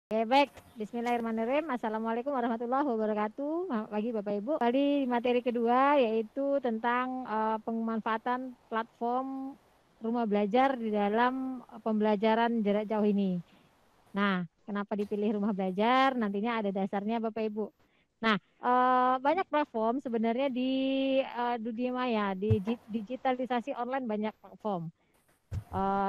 Oke, baik. Bismillahirrahmanirrahim. Assalamualaikum warahmatullahi wabarakatuh. Pagi Bapak Ibu. Tadi materi kedua yaitu tentang pemanfaatan platform rumah belajar di dalam pembelajaran jarak jauh ini. Nah, kenapa dipilih rumah belajar? Nantinya ada dasarnya Bapak Ibu. Nah, banyak platform sebenarnya di dunia maya, di digitalisasi online banyak platform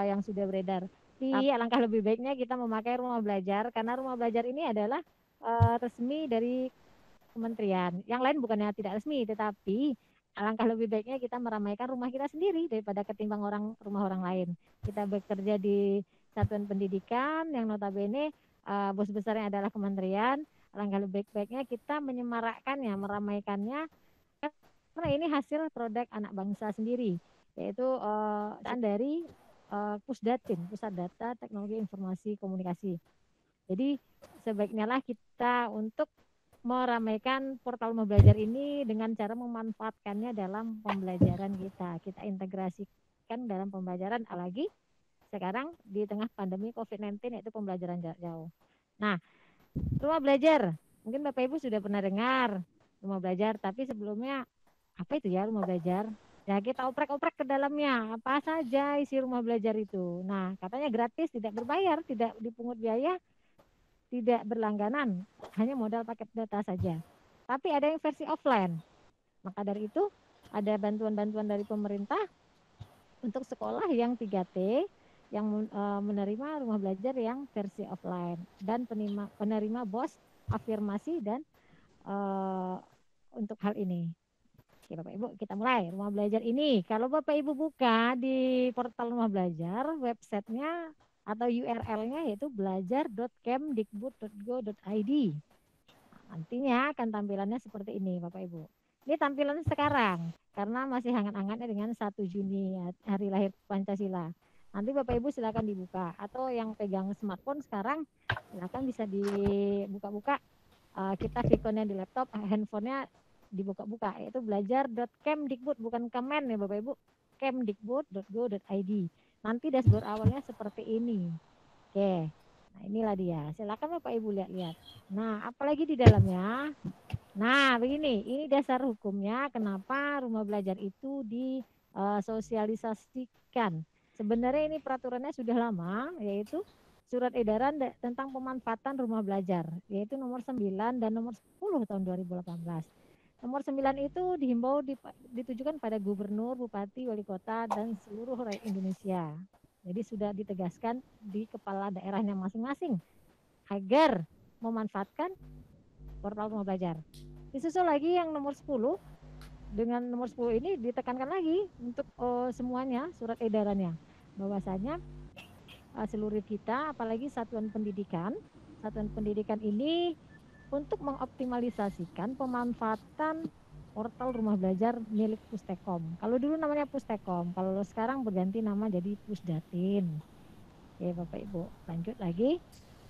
yang sudah beredar. Tapi alangkah lebih baiknya kita memakai rumah belajar karena rumah belajar ini adalah resmi dari kementerian. Yang lain bukannya tidak resmi, tetapi alangkah lebih baiknya kita meramaikan rumah kita sendiri daripada ketimbang rumah orang lain. Kita bekerja di satuan pendidikan yang notabene bos besarnya adalah kementerian. Alangkah lebih baiknya kita menyemarakkannya, meramaikannya karena ini hasil produk anak bangsa sendiri, yaitu dari Pusdatin, Pusat Data Teknologi Informasi Komunikasi. Jadi sebaiknya lah kita untuk meramaikan portal rumah belajar ini dengan cara memanfaatkannya dalam pembelajaran kita. Kita integrasikan dalam pembelajaran, apalagi sekarang di tengah pandemi COVID-19 yaitu pembelajaran jarak jauh. Nah, rumah belajar, mungkin Bapak Ibu sudah pernah dengar rumah belajar, tapi sebelumnya apa itu ya rumah belajar? Ya kita oprek-oprek ke dalamnya, apa saja isi rumah belajar itu. Nah, katanya gratis, tidak berbayar, tidak dipungut biaya, tidak berlangganan, hanya modal paket data saja. Tapi ada yang versi offline. Maka dari itu ada bantuan-bantuan dari pemerintah untuk sekolah yang 3T yang menerima rumah belajar yang versi offline dan penerima BOS afirmasi dan untuk hal ini. Oke, Bapak Ibu, kita mulai rumah belajar ini. Kalau Bapak Ibu buka di portal rumah belajar, websitenya atau URL-nya yaitu belajar.kemdikbud.go.id. Nantinya akan tampilannya seperti ini, Bapak Ibu. Ini tampilan sekarang, karena masih hangat-hangatnya dengan 1 Juni, hari lahir Pancasila. Nanti Bapak Ibu silakan dibuka, atau yang pegang smartphone sekarang, silakan bisa dibuka-buka. Kita ikonnya di laptop, handphonenya dibuka-buka, yaitu belajar.kemdikbud, bukan kemen ya Bapak Ibu, kemdikbud.go.id. Nanti dashboard awalnya seperti ini. Oke, nah inilah dia. Silakan Bapak Ibu lihat-lihat. Nah, apalagi di dalamnya. Nah, begini, ini dasar hukumnya kenapa rumah belajar itu disosialisasikan. Sebenarnya ini peraturannya sudah lama, yaitu Surat Edaran tentang Pemanfaatan Rumah Belajar, yaitu nomor 9 dan nomor 10 tahun 2018. Nomor 9 itu dihimbau ditujukan pada gubernur, bupati, wali kota, dan seluruh rakyat Indonesia. Jadi sudah ditegaskan di kepala daerahnya masing-masing agar memanfaatkan portal rumah belajar. Disusul lagi yang nomor 10, dengan nomor 10 ini ditekankan lagi untuk semuanya surat edarannya bahwasanya seluruh kita apalagi satuan pendidikan ini untuk mengoptimalisasikan pemanfaatan portal rumah belajar milik Pustekom. Kalau dulu namanya Pustekom, kalau sekarang berganti nama jadi Pusdatin. Oke Bapak Ibu, lanjut lagi.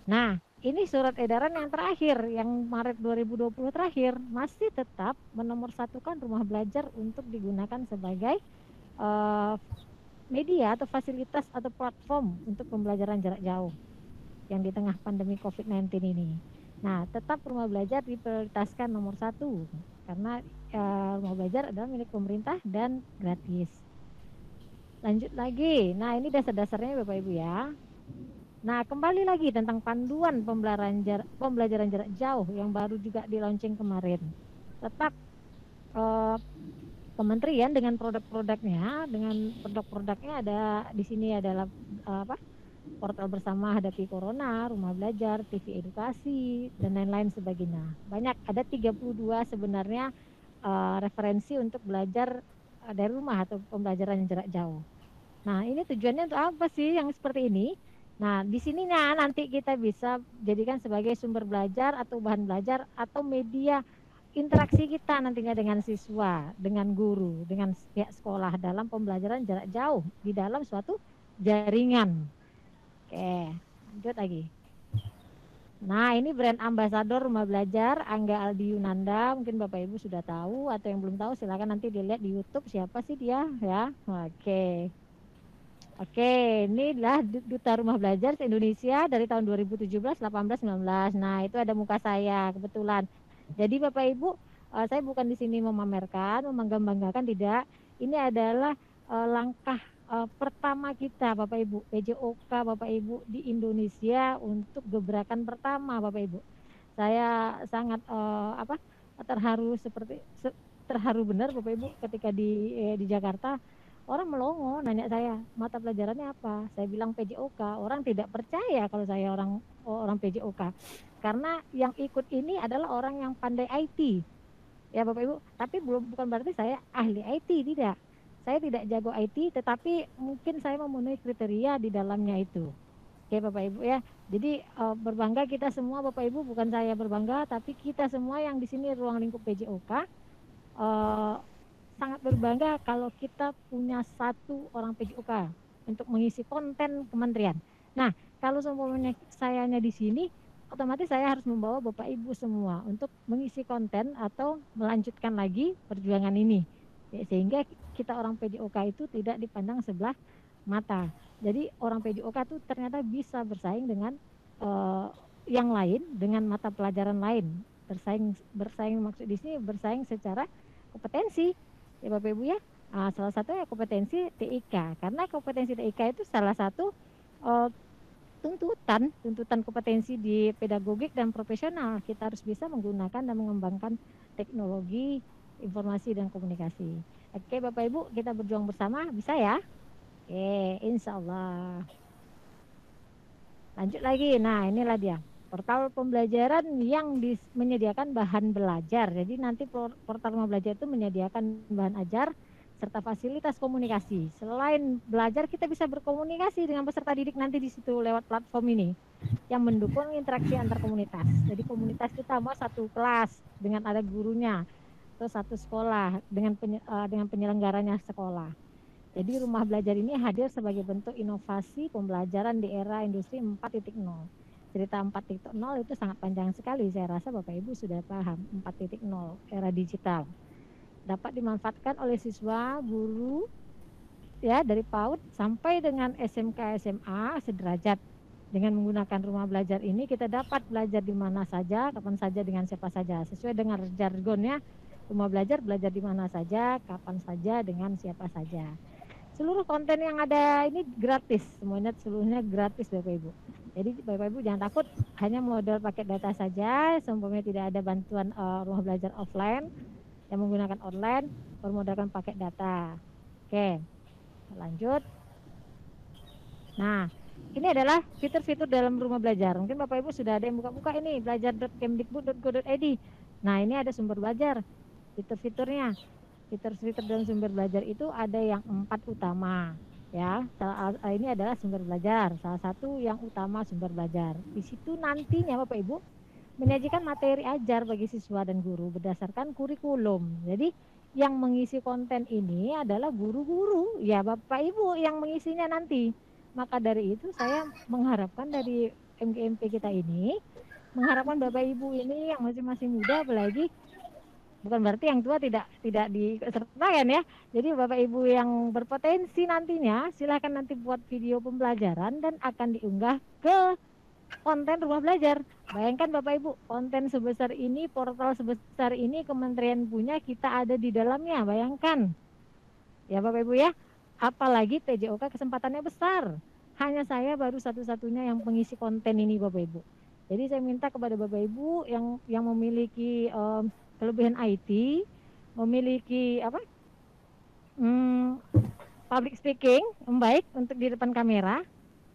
Nah, ini surat edaran yang terakhir, yang Maret 2020 terakhir, masih tetap menomorsatukan rumah belajar untuk digunakan sebagai uh, media atau fasilitas atau platform untuk pembelajaran jarak jauh yang di tengah pandemi COVID-19 ini. Nah, tetap rumah belajar diprioritaskan nomor 1 karena rumah belajar adalah milik pemerintah dan gratis. Lanjut lagi. Nah, ini dasar-dasarnya Bapak Ibu ya. Nah, kembali lagi tentang panduan pembelajaran jarak jauh yang baru juga di launching kemarin. Tetap kementerian dengan produk-produknya ada di sini adalah portal bersama hadapi corona, rumah belajar, TV edukasi, dan lain-lain sebagainya. Banyak, ada 32 sebenarnya referensi untuk belajar dari rumah atau pembelajaran jarak jauh. Nah, ini tujuannya untuk apa sih yang seperti ini? Nah, di sininya nanti kita bisa jadikan sebagai sumber belajar atau bahan belajar atau media interaksi kita nantinya dengan siswa, dengan guru, dengan pihak sekolah dalam pembelajaran jarak jauh di dalam suatu jaringan. Oke, lanjut lagi. Nah, ini brand ambassador rumah belajar Angga Aldi Yunanda, mungkin Bapak Ibu sudah tahu atau yang belum tahu silakan nanti dilihat di YouTube siapa sih dia ya. Oke. Oke, ini adalah Duta Rumah Belajar se-Indonesia dari tahun 2017, 18, 19. Nah, itu ada muka saya kebetulan. Jadi Bapak Ibu, saya bukan di sini memamerkan, membangga-banggakan, tidak. Ini adalah langkah pertama kita Bapak Ibu, PJOK Bapak Ibu di Indonesia untuk gebrakan pertama Bapak Ibu. Saya sangat terharu terharu benar Bapak Ibu ketika di Jakarta. Orang melongo nanya saya, mata pelajarannya apa? Saya bilang PJOK. Orang tidak percaya kalau saya orang PJOK. Karena yang ikut ini adalah orang yang pandai IT. Ya Bapak Ibu, tapi bukan berarti saya ahli IT, tidak. Saya tidak jago IT, tetapi mungkin saya memenuhi kriteria di dalamnya itu. Oke Bapak Ibu ya. Jadi berbangga kita semua Bapak Ibu, bukan saya berbangga, tapi kita semua yang di sini ruang lingkup PJOK sangat berbangga kalau kita punya satu orang PJOK untuk mengisi konten kementerian. Nah, kalau seumpamanya sayanya di sini, otomatis saya harus membawa Bapak Ibu semua untuk mengisi konten atau melanjutkan lagi perjuangan ini. Ya, sehingga kita orang PJOK itu tidak dipandang sebelah mata. Jadi orang PJOK itu ternyata bisa bersaing dengan yang lain, dengan mata pelajaran lain. Bersaing maksud di sini bersaing secara kompetensi ya Bapak Ibu ya. Salah satunya kompetensi TIK, karena kompetensi TIK itu salah satu tuntutan kompetensi di pedagogik dan profesional. Kita harus bisa menggunakan dan mengembangkan teknologi informasi dan komunikasi. Oke Bapak Ibu, kita berjuang bersama, bisa ya? Oke, insya Allah. Lanjut lagi, nah inilah dia portal pembelajaran yang menyediakan bahan belajar. Jadi nanti portal rumah belajar itu menyediakan bahan ajar serta fasilitas komunikasi. Selain belajar, kita bisa berkomunikasi dengan peserta didik nanti di situ lewat platform ini yang mendukung interaksi antar komunitas. Jadi komunitas kita mau satu kelas dengan ada gurunya, atau satu sekolah dengan penyelenggaranya sekolah. Jadi rumah belajar ini hadir sebagai bentuk inovasi pembelajaran di era industri 4.0. Cerita 4.0 itu sangat panjang sekali, saya rasa Bapak Ibu sudah paham. 4.0 era digital dapat dimanfaatkan oleh siswa, guru ya dari PAUD sampai dengan SMK SMA sederajat. Dengan menggunakan rumah belajar ini kita dapat belajar di mana saja, kapan saja, dengan siapa saja. Sesuai dengan jargonnya, rumah belajar di mana saja, kapan saja, dengan siapa saja. Seluruh konten yang ada ini gratis, seluruhnya gratis Bapak Ibu. Jadi Bapak Ibu jangan takut hanya modal pakai data saja, seumpamanya tidak ada bantuan rumah belajar offline yang menggunakan online, bermodalkan pakai data. Oke, lanjut. Nah, ini adalah fitur-fitur dalam rumah belajar. Mungkin Bapak Ibu sudah ada yang buka-buka ini, belajar.kemdikbud.go.id. Nah, ini ada sumber belajar, fitur-fiturnya. Fitur-fitur dalam sumber belajar itu ada yang 4 utama ya. Ini adalah sumber belajar, salah satu yang utama sumber belajar. Di situ nantinya Bapak Ibu menyajikan materi ajar bagi siswa dan guru berdasarkan kurikulum. Jadi yang mengisi konten ini adalah guru-guru ya Bapak Ibu yang mengisinya nanti. Maka dari itu saya mengharapkan dari MGMP kita ini, mengharapkan Bapak Ibu ini yang masih muda, apalagi bukan berarti yang tua tidak disertakan ya. Jadi Bapak Ibu yang berpotensi nantinya silakan nanti buat video pembelajaran dan akan diunggah ke konten rumah belajar. Bayangkan Bapak Ibu, konten sebesar ini, portal sebesar ini kementerian punya, kita ada di dalamnya. Bayangkan ya Bapak Ibu ya. Apalagi PJOK kesempatannya besar. Hanya saya baru satu-satunya yang pengisi konten ini Bapak Ibu. Jadi saya minta kepada Bapak Ibu yang memiliki kelebihan IT, memiliki public speaking baik untuk di depan kamera,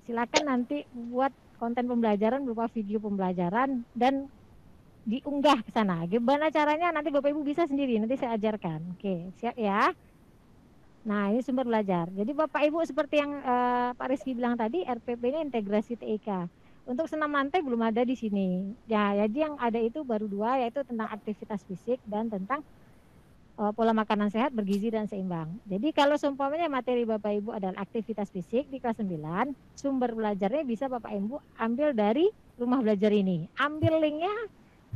silakan nanti buat konten pembelajaran berupa video pembelajaran dan diunggah ke sana. Gimana caranya nanti Bapak Ibu bisa sendiri, nanti saya ajarkan. Oke, siap ya. Nah, ini sumber belajar. Jadi Bapak Ibu seperti yang Pak Rizky bilang tadi, RPP-nya integrasi TIK. Untuk senam lantai belum ada di sini. Ya, jadi yang ada itu baru 2, yaitu tentang aktivitas fisik dan tentang pola makanan sehat, bergizi dan seimbang. Jadi kalau seumpamanya materi Bapak Ibu adalah aktivitas fisik di kelas 9, sumber belajarnya bisa Bapak Ibu ambil dari rumah belajar ini. Ambil linknya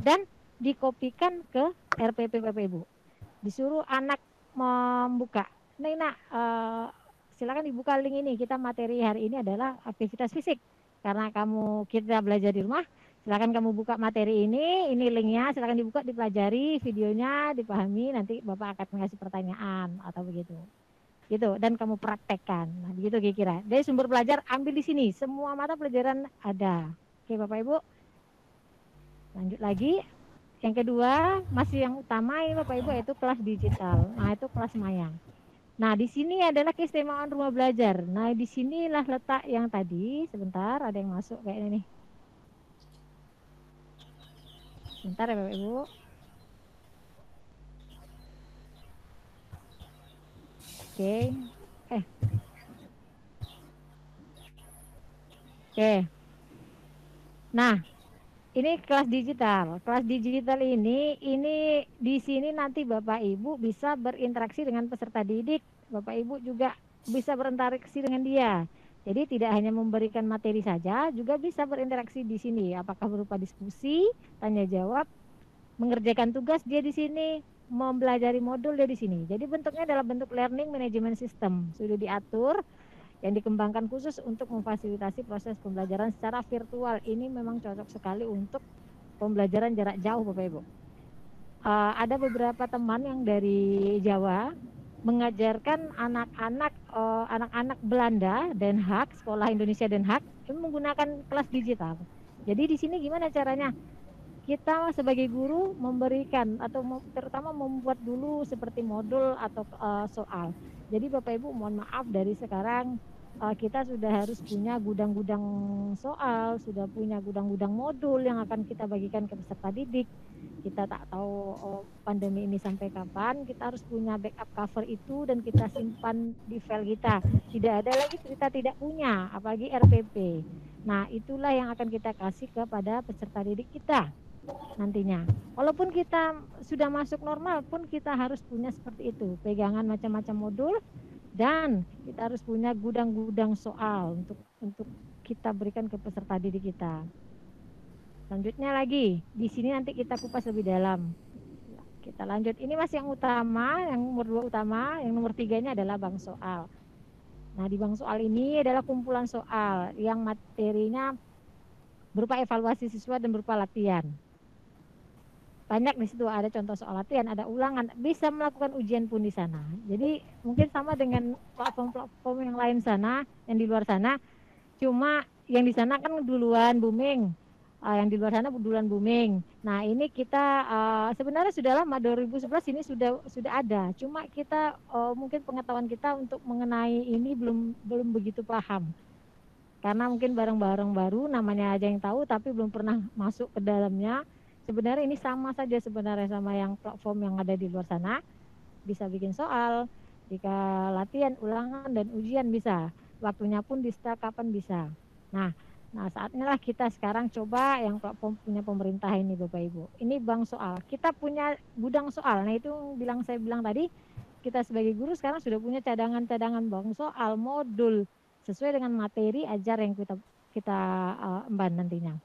dan dikopikan ke RPP Bapak Ibu. Disuruh anak membuka. Nah, silakan dibuka link ini. Kita materi hari ini adalah aktivitas fisik. Karena kita belajar di rumah, silakan kamu buka materi ini linknya, silakan dibuka, dipelajari videonya, dipahami, nanti Bapak akan mengasih pertanyaan atau begitu. Gitu, dan kamu praktekkan. Nah, begitu kira-kira. Dari sumber belajar ambil di sini, semua mata pelajaran ada. Oke, Bapak Ibu. Lanjut lagi. Yang kedua, masih yang utama ini Bapak Ibu, yaitu kelas digital. Nah, itu kelas maya. Nah, di sini adalah keistimewaan rumah belajar. Nah, di sinilah letak yang tadi, sebentar ada yang masuk kayak ini nih. Sebentar ya Bapak Ibu. Oke. Oke. Nah, ini kelas digital. Kelas digital ini di sini nanti Bapak Ibu bisa berinteraksi dengan peserta didik. Bapak Ibu juga bisa berinteraksi dengan dia. Jadi tidak hanya memberikan materi saja, juga bisa berinteraksi di sini. Apakah berupa diskusi, tanya jawab, mengerjakan tugas dia di sini, mempelajari modul dia di sini. Jadi bentuknya adalah bentuk learning management system. Sudah diatur yang dikembangkan khusus untuk memfasilitasi proses pembelajaran secara virtual. Ini memang cocok sekali untuk pembelajaran jarak jauh Bapak Ibu. Ada beberapa teman yang dari Jawa mengajarkan anak-anak Belanda Den Haag, sekolah Indonesia Den Haag, ini menggunakan kelas digital. Jadi di sini gimana caranya? Kita sebagai guru memberikan atau terutama membuat dulu seperti modul atau soal. Jadi Bapak Ibu mohon maaf dari sekarang kita sudah harus punya gudang-gudang soal, sudah punya gudang-gudang modul yang akan kita bagikan ke peserta didik. Kita tak tahu pandemi ini sampai kapan, kita harus punya backup cover itu dan kita simpan di file kita. Tidak ada lagi cerita tidak punya, apalagi RPP. Nah, itulah yang akan kita kasih kepada peserta didik kita nantinya. Walaupun kita sudah masuk normal pun kita harus punya seperti itu, pegangan macam-macam modul dan kita harus punya gudang-gudang soal untuk kita berikan ke peserta didik kita. Selanjutnya lagi, di sini nanti kita kupas lebih dalam. Kita lanjut, ini masih yang utama, yang nomor 2 utama, yang nomor 3 ini adalah bank soal. Nah, di bank soal ini adalah kumpulan soal yang materinya berupa evaluasi siswa dan berupa latihan. Banyak di situ, ada contoh soal latihan, ada ulangan, bisa melakukan ujian pun di sana. Jadi mungkin sama dengan platform-platform yang lain sana, yang di luar sana, cuma yang di sana kan duluan booming, yang di luar sana duluan booming. Nah ini kita sebenarnya sudah lama, 2011 ini sudah ada, cuma kita mungkin pengetahuan kita untuk mengenai ini belum begitu paham. Karena mungkin barang-barang baru namanya aja yang tahu tapi belum pernah masuk ke dalamnya. Sebenarnya ini sama saja sebenarnya sama yang platform yang ada di luar sana. Bisa bikin soal, jika latihan, ulangan, dan ujian bisa. Waktunya pun di setel kapan bisa. Nah saatnya lah kita sekarang coba yang platform punya pemerintah ini Bapak Ibu. Ini bank soal. Kita punya gudang soal. Nah itu saya bilang tadi, kita sebagai guru sekarang sudah punya cadangan-cadangan bank soal, modul, sesuai dengan materi ajar yang kita emban nantinya.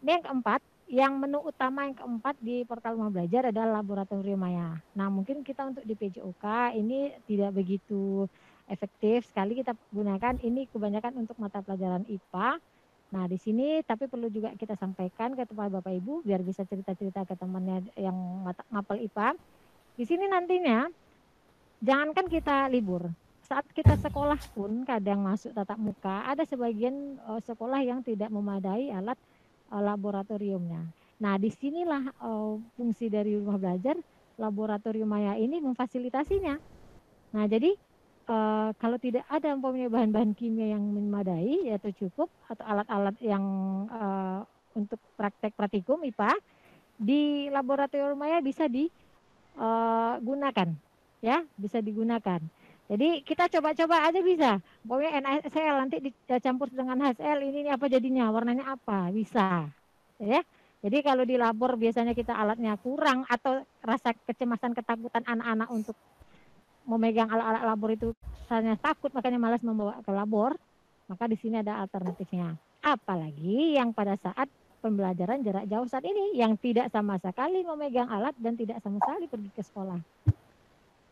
Ini yang keempat, yang menu utama yang keempat di portal Rumah Belajar adalah laboratorium maya. Nah, mungkin kita untuk di PJOK ini tidak begitu efektif sekali kita gunakan, ini kebanyakan untuk mata pelajaran IPA. Nah, di sini tapi perlu juga kita sampaikan ke teman Bapak Ibu biar bisa cerita-cerita ke temannya yang ngapal IPA. Di sini nantinya jangankan kita libur, saat kita sekolah pun kadang masuk tatap muka, ada sebagian sekolah yang tidak memadai alat laboratoriumnya. Nah, disinilah fungsi dari rumah belajar laboratorium maya ini memfasilitasinya. Nah, jadi kalau tidak ada umpamanya bahan-bahan kimia yang memadai atau cukup atau alat-alat yang untuk praktek praktikum IPA di laboratorium maya bisa digunakan, ya bisa digunakan. Jadi kita coba-coba aja bisa. Pokoknya NaCl nanti dicampur dengan HCl ini apa jadinya, warnanya apa, bisa. Ya. Jadi kalau di labor biasanya kita alatnya kurang atau rasa kecemasan ketakutan anak-anak untuk memegang alat-alat labor itu misalnya takut makanya malas membawa ke labor, maka di sini ada alternatifnya. Apalagi yang pada saat pembelajaran jarak jauh saat ini yang tidak sama sekali memegang alat dan tidak sama sekali pergi ke sekolah.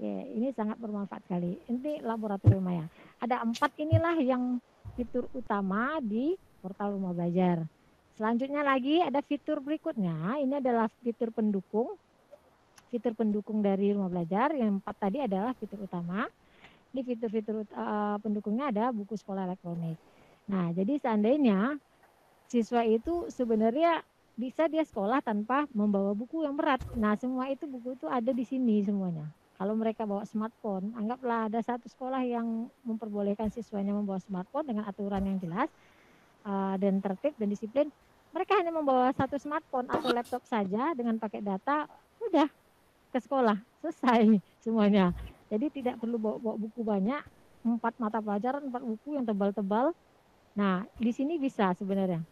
Ya, ini sangat bermanfaat sekali. Ini laboratorium ya. Ada 4 inilah yang fitur utama di portal Rumah Belajar. Selanjutnya lagi ada fitur berikutnya. Ini adalah fitur pendukung. Fitur pendukung dari Rumah Belajar. Yang 4 tadi adalah fitur utama. Di fitur-fitur pendukungnya ada buku sekolah elektronik. Nah, jadi seandainya siswa itu sebenarnya bisa dia sekolah tanpa membawa buku yang berat. Nah, semua itu buku itu ada di sini semuanya. Kalau mereka bawa smartphone, anggaplah ada satu sekolah yang memperbolehkan siswanya membawa smartphone dengan aturan yang jelas dan tertib dan disiplin. Mereka hanya membawa satu smartphone atau laptop saja dengan pakai data, udah ke sekolah, selesai semuanya. Jadi tidak perlu bawa buku banyak, 4 mata pelajaran, 4 buku yang tebal-tebal. Nah, di sini bisa sebenarnya.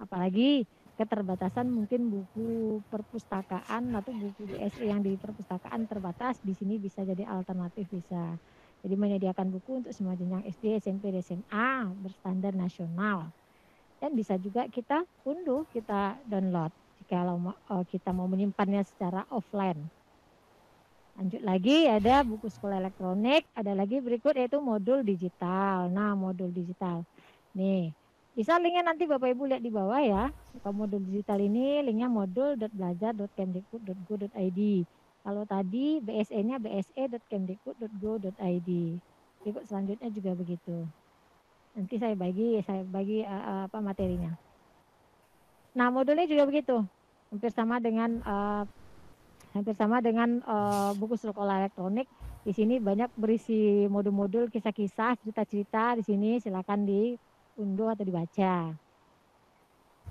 Apalagi keterbatasan mungkin buku perpustakaan atau buku BSE yang di perpustakaan terbatas, di sini bisa jadi alternatif bisa. Jadi menyediakan buku untuk semua jenjang SD, SMP, dan SMA berstandar nasional. Dan bisa juga kita unduh, kita download jika kita mau menyimpannya secara offline. Lanjut lagi ada buku sekolah elektronik, ada lagi berikut yaitu modul digital. Nah, modul digital. Nih, bisa linknya nanti Bapak Ibu lihat di bawah ya. Kalau modul digital ini linknya modul.belajar.kemdikbud.go.id. Kalau tadi BSE-nya bse.kemdikbud.go.id. Berikut selanjutnya juga begitu. Nanti saya bagi apa materinya. Nah, modulnya juga begitu. Hampir sama dengan buku sekolah elektronik. Di sini banyak berisi modul-modul, kisah-kisah, cerita-cerita. Di sini silakan diunduh atau dibaca.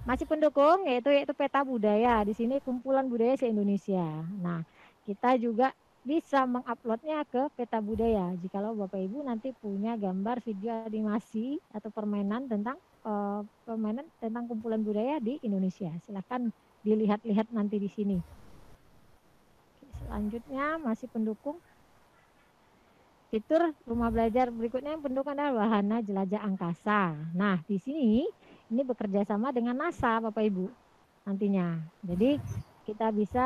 Masih pendukung yaitu peta budaya. Di sini kumpulan budaya se-Indonesia. Nah, kita juga bisa menguploadnya ke peta budaya. Jikalau Bapak Ibu nanti punya gambar, video, animasi atau permainan tentang kumpulan budaya di Indonesia. Silakan dilihat-lihat nanti di sini. Selanjutnya masih pendukung fitur rumah belajar berikutnya yang pendukung adalah wahana jelajah angkasa. Nah, di sini ini bekerja sama dengan NASA, Bapak Ibu, nantinya. Jadi kita bisa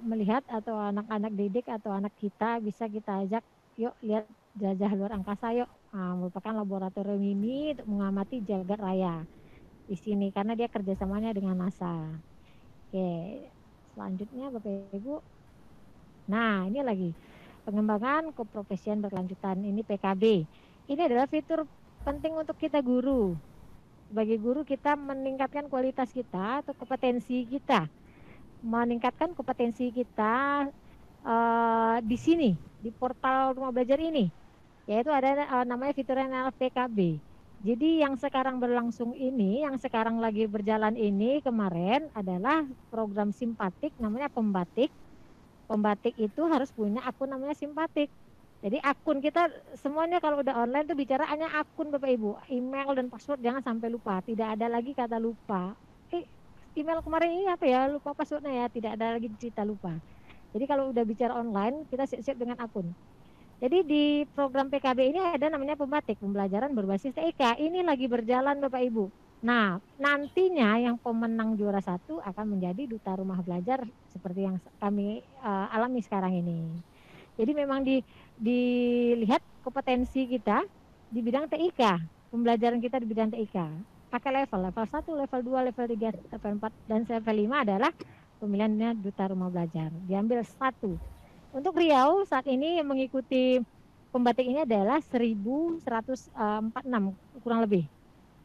melihat atau anak-anak didik atau anak kita bisa kita ajak, yuk lihat jelajah luar angkasa yuk. Nah, merupakan laboratorium ini untuk mengamati jagat raya di sini karena dia kerjasamanya dengan NASA. Oke, selanjutnya Bapak Ibu. Nah, ini lagi pengembangan keprofesian berkelanjutan, ini PKB. Ini adalah fitur penting untuk kita guru. Sebagai guru kita meningkatkan kualitas kita atau kompetensi kita. Meningkatkan kompetensi kita di sini, di portal Rumah Belajar ini. Yaitu ada namanya fiturnya PKB. Jadi yang sekarang berlangsung ini, yang sekarang lagi berjalan ini kemarin adalah program simpatik namanya Pembatik. Pembatik itu harus punya akun namanya simpatik. Jadi akun kita semuanya kalau udah online tuh bicara hanya akun Bapak Ibu. Email dan password jangan sampai lupa. Tidak ada lagi kata lupa. Email kemarin ini apa ya, lupa passwordnya ya. Tidak ada lagi cerita lupa. Jadi kalau udah bicara online kita siap-siap dengan akun. Jadi di program PKB ini ada namanya Pembatik, pembelajaran berbasis TIK. Ini lagi berjalan Bapak Ibu. Nah, nantinya yang pemenang juara 1 akan menjadi duta rumah belajar seperti yang kami alami sekarang ini. Jadi memang dilihat kompetensi kita di bidang TIK, pembelajaran kita di bidang TIK. Pakai level 1, level 2, level 3, level 4, dan level 5 adalah pemilihannya duta rumah belajar. Diambil 1. Untuk Riau saat ini yang mengikuti pembatik ini adalah 1146 kurang lebih.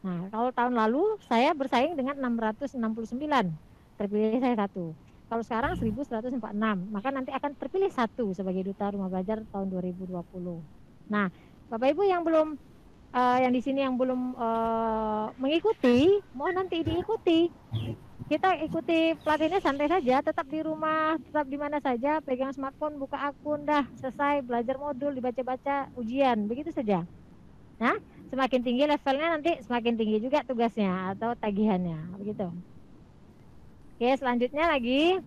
Nah, kalau tahun lalu saya bersaing dengan 669, terpilih saya 1. Kalau sekarang 1146, maka nanti akan terpilih 1 sebagai duta rumah belajar tahun 2020. Nah, Bapak Ibu yang belum yang di sini yang belum mengikuti, mohon nanti diikuti. Kita ikuti pelatihannya santai saja, tetap di rumah, tetap di mana saja, pegang smartphone, buka akun, dah selesai belajar modul, dibaca-baca ujian, begitu saja. Nah, semakin tinggi levelnya nanti semakin tinggi juga tugasnya atau tagihannya, begitu. Oke, selanjutnya lagi.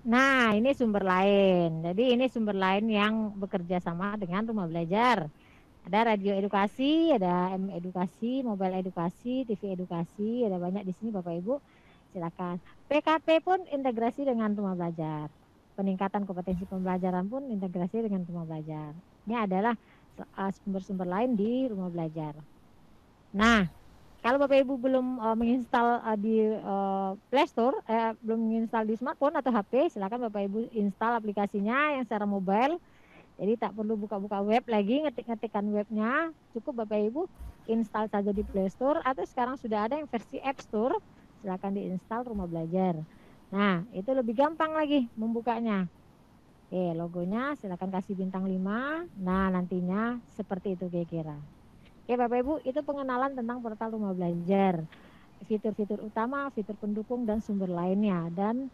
Nah, ini sumber lain. Jadi ini sumber lain yang bekerja sama dengan rumah belajar. Ada radio edukasi, ada M edukasi, mobile edukasi, TV edukasi, ada banyak di sini Bapak Ibu. Silakan. PKP pun integrasi dengan rumah belajar. peningkatan kompetensi pembelajaran pun integrasi dengan rumah belajar. Ini adalah sumber-sumber lain di rumah belajar. Nah, kalau Bapak Ibu belum menginstal di Play Store, belum menginstal di smartphone atau HP, silakan Bapak Ibu install aplikasinya yang secara mobile. Jadi tak perlu buka-buka web lagi, ngetik-ngetikan webnya, cukup Bapak Ibu install saja di Play Store atau sekarang sudah ada yang versi App Store, silakan diinstal Rumah Belajar. Nah, itu lebih gampang lagi membukanya. Oke, logonya silakan kasih bintang 5. Nah, nantinya seperti itu kira-kira. Oke, Bapak Ibu, itu pengenalan tentang portal Rumah Belajar. Fitur-fitur utama, fitur pendukung dan sumber lainnya, dan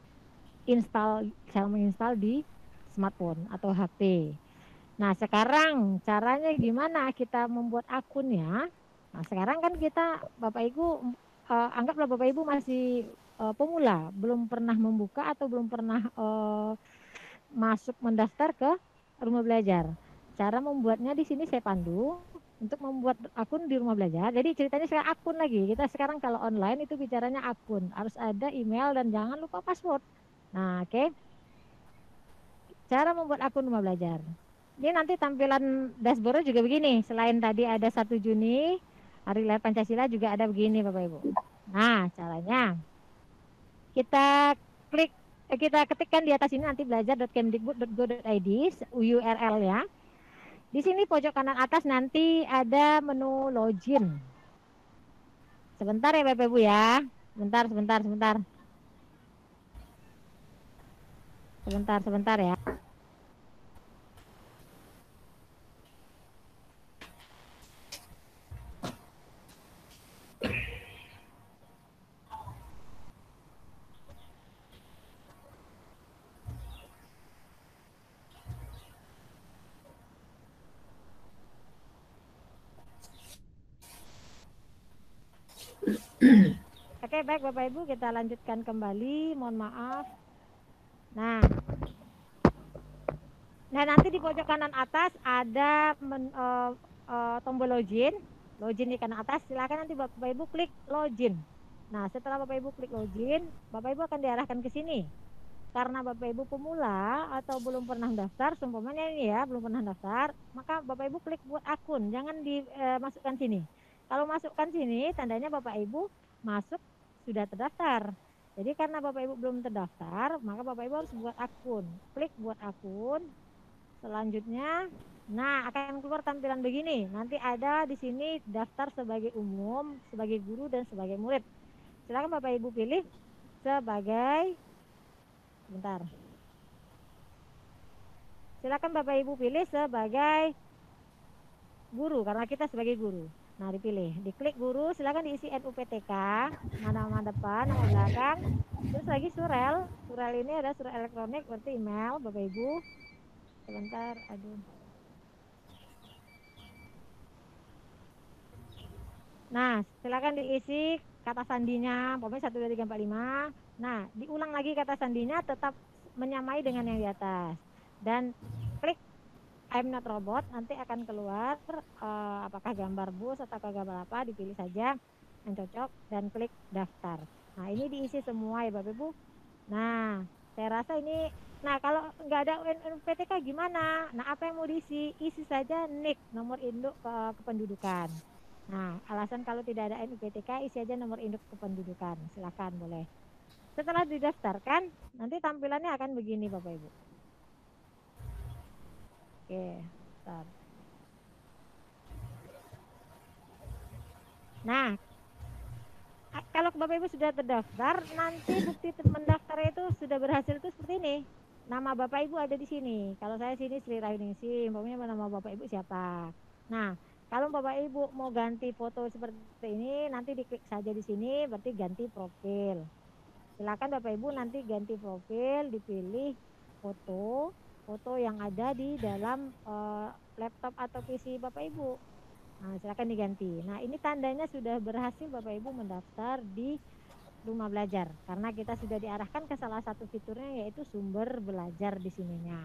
cara menginstal di smartphone atau HP. Nah, sekarang caranya gimana kita membuat akunnya? Nah, sekarang kan kita Bapak Ibu anggaplah Bapak Ibu masih pemula, belum pernah membuka atau belum pernah masuk mendaftar ke Rumah Belajar. Cara membuatnya di sini saya pandu untuk membuat akun di Rumah Belajar. Jadi ceritanya sekarang akun lagi. Kita sekarang kalau online itu bicaranya akun, harus ada email dan jangan lupa password. Nah, oke. Cara membuat akun Rumah Belajar. Ini nanti tampilan dashboard juga begini. Selain tadi ada 1 Juni, Hari Lahir Pancasila, juga ada begini Bapak Ibu. Nah, caranya kita klik, kita ketikkan di atas ini nanti belajar.kemdikbud.go.id URL ya. Di sini pojok kanan atas nanti ada menu login. Sebentar ya Bapak Ibu ya. Sebentar. Sebentar ya. Oke, baik Bapak Ibu, kita lanjutkan kembali. Mohon maaf. Nah, nanti di pojok kanan atas ada tombol login di kanan atas. Silakan nanti Bapak Ibu klik login. Nah, setelah Bapak Ibu klik login, Bapak Ibu akan diarahkan ke sini. Karena Bapak Ibu pemula atau belum pernah daftar, seumpamanya ini ya, belum pernah daftar, maka Bapak Ibu klik buat akun, jangan dimasukkan sini. Kalau masukkan sini, tandanya Bapak Ibu masuk sudah terdaftar. Jadi karena Bapak Ibu belum terdaftar, maka Bapak Ibu harus buat akun. Klik buat akun. Selanjutnya, nah akan keluar tampilan begini. Nanti ada di sini daftar sebagai umum, sebagai guru dan sebagai murid. Silakan Bapak Ibu pilih sebagai Silakan Bapak Ibu pilih sebagai guru karena kita sebagai guru. Nah, dipilih, diklik guru, silakan diisi NUPTK, nama depan, nama belakang, terus lagi surel. Surel ini ada surel elektronik berarti email Bapak Ibu. Sebentar, aduh. Nah, silakan diisi kata sandinya, pokoknya 1 2 3 4 5. Nah, diulang lagi kata sandinya tetap menyamai dengan yang di atas. Dan klik I'm not robot, nanti akan keluar apakah gambar bus atau gambar apa, dipilih saja yang cocok dan klik daftar. Nah, ini diisi semua ya Bapak Ibu. Nah, saya rasa ini, nah kalau nggak ada UNPTK gimana? Nah, apa yang mau diisi? Isi saja NIK, nomor induk kependudukan. Nah, alasan kalau tidak ada NUPTK, isi aja nomor induk kependudukan. Silakan, boleh. Setelah didaftarkan, nanti tampilannya akan begini Bapak Ibu. Oke, bentar. Nah, kalau Bapak Ibu sudah terdaftar, nanti bukti mendaftar itu sudah berhasil itu seperti ini. Nama Bapak Ibu ada di sini. Kalau saya sini Sri Rahiningsi, umpamanya nama Bapak Ibu siapa. Nah, kalau Bapak Ibu mau ganti foto seperti ini, nanti diklik saja di sini, berarti ganti profil. Silakan Bapak Ibu nanti ganti profil, dipilih foto yang ada di dalam laptop atau PC Bapak Ibu. Nah, silakan diganti. Nah, ini tandanya sudah berhasil Bapak Ibu mendaftar di Rumah Belajar karena kita sudah diarahkan ke salah satu fiturnya yaitu sumber belajar di sininya.